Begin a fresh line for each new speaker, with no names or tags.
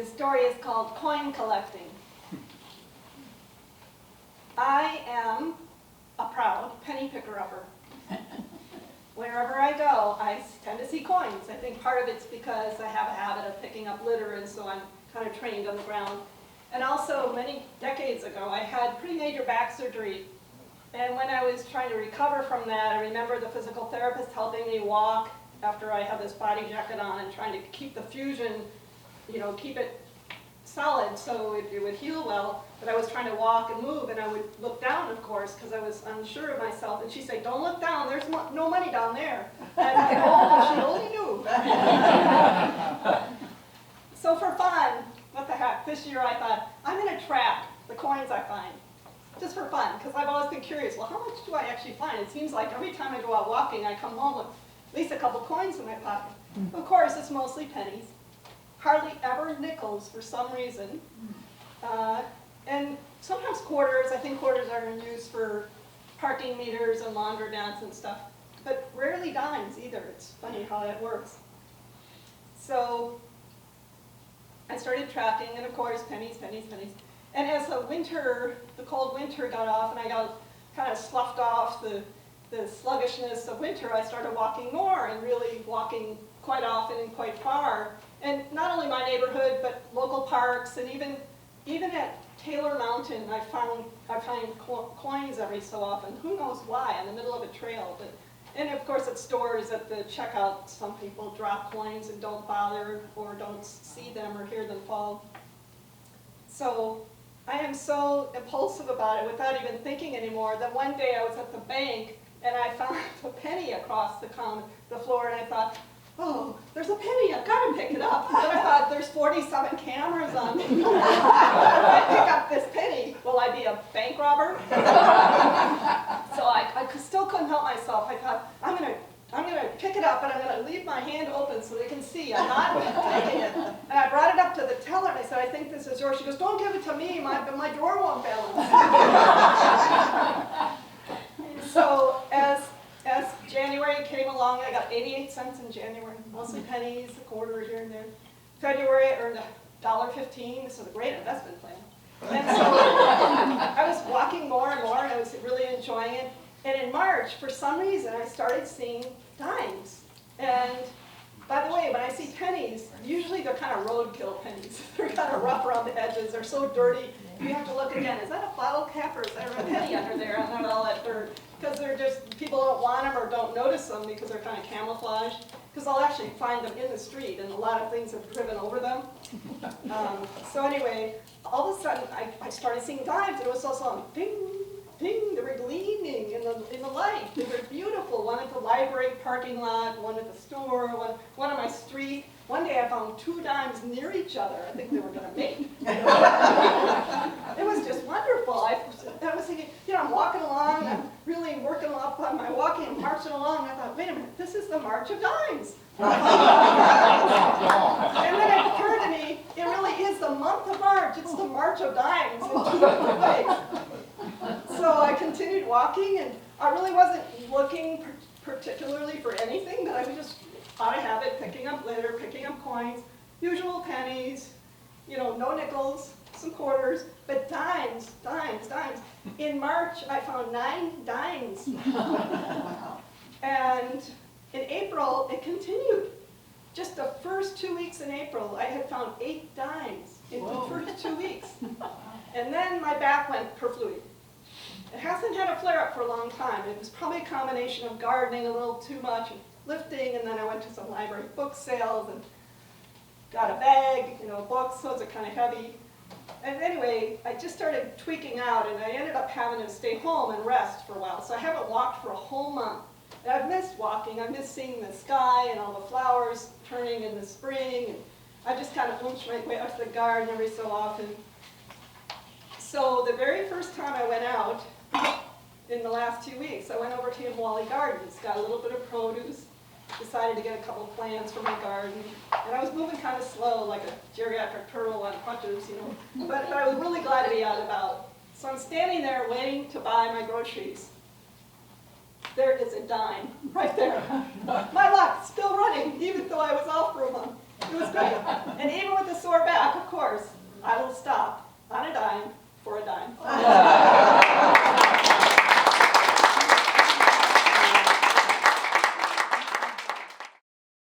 The story is called Coin Collecting. I am a proud penny picker-upper. Wherever I go, I tend to see coins. I think part of it's because I have a habit of picking up litter, and so I'm kind of trained on the ground. And also, many decades ago, I had pretty major back surgery. And when I was trying to recover from that, I remember the physical therapist helping me walk after I had this body jacket on and trying to keep the fusion, keep it solid so it would heal well. But I was trying to walk and move, and I would look down, of course, because I was unsure of myself. And she'd say, "Don't look down, there's no money down there." And she only knew. So for fun, what the heck, this year I thought, I'm going to track the coins I find. Just for fun, because I've always been curious, well, how much do I actually find? It seems like every time I go out walking, I come home with at least a couple coins in my pocket. Of course, it's mostly pennies. Hardly ever nickels for some reason. And sometimes quarters. I think quarters are in use for parking meters and laundromats and stuff. But rarely dimes either. It's funny how that works. So I started tracking, and of course, pennies, pennies, pennies. And as the cold winter got off, and I got kind of sloughed off the sluggishness of winter, I started walking more, and really walking quite often and quite far. And not only my neighborhood, but local parks, and even at Taylor Mountain, I find coins every so often. Who knows why, in the middle of a trail. And of course at stores, at the checkout, some people drop coins and don't bother, or don't see them or hear them fall. So I am so impulsive about it without even thinking anymore that one day I was at the bank and I found a penny across the floor, and I thought, oh, there's a penny, I've got to pick it up. But I thought, there's 47 cameras on me. If I pick up this penny, will I be a bank robber? So I still couldn't help myself. I thought, I'm going to pick it up, but I'm going to leave my hand open so they can see I'm not taking it. And I brought it up to the teller, and I said, I think this is yours. She goes, don't give it to me, my drawer won't balance. So as January came along, I got 88 cents in January, mostly pennies, a quarter here and there. February, I earned $1.15. This was a great investment plan. And so I was walking more and more, and I was really enjoying it. And in March, for some reason, I started seeing dimes. And by the way, when I see pennies, usually they're kind of roadkill pennies. They're kind of rough around the edges. They're so dirty. You have to look again. Is that a bottle cap, or is there a penny under there? And then all that dirt. Because they're just, people don't want them or don't notice them because they're kind of camouflaged. Because I'll actually find them in the street, and a lot of things have driven over them. So anyway, all of a sudden, I started seeing dimes, and it was also ding, ding. They were gleaming in the light. They were beautiful. One at the library parking lot, one at the store, one on my street. One day I found 2 dimes near each other. I think they were going to mate. It was just wonderful. I was thinking, I'm walking along, I'm really working up on my walking and marching along, and I thought, wait a minute, this is the March of Dimes. And then it occurred to me, it really is the month of March. It's the March of Dimes in 2 different ways. So I continued walking, and I really wasn't looking particularly for anything, but I was just out of habit, picking up litter, picking up coins, usual pennies, no nickels, some quarters, but dimes, dimes, dimes. In March, I found 9 dimes. And in April, it continued. Just the first 2 weeks in April, I had found 8 dimes in the first 2 weeks. And then my back went kerflooey. It hasn't had a flare-up for a long time. It was probably a combination of gardening a little too much, and lifting, and then I went to some library book sales and got a bag, books, those are kind of heavy. And anyway, I just started tweaking out, and I ended up having to stay home and rest for a while. So I haven't walked for a whole month. And I've missed walking. I've missed seeing the sky and all the flowers turning in the spring. And I just kind of oomphed my way up to the garden every so often. So the very first time I went out, in the last 2 weeks, I went over to Wally Gardens, got a little bit of produce, decided to get a couple plants for my garden, and I was moving kind of slow, like a geriatric turtle on crutches, but I was really glad to be out and about. So I'm standing there waiting to buy my groceries. There is a dime right there. My luck, still running, even though I was off for a month. It was great. And even with a sore back, of course, I will stop on a dime for a dime.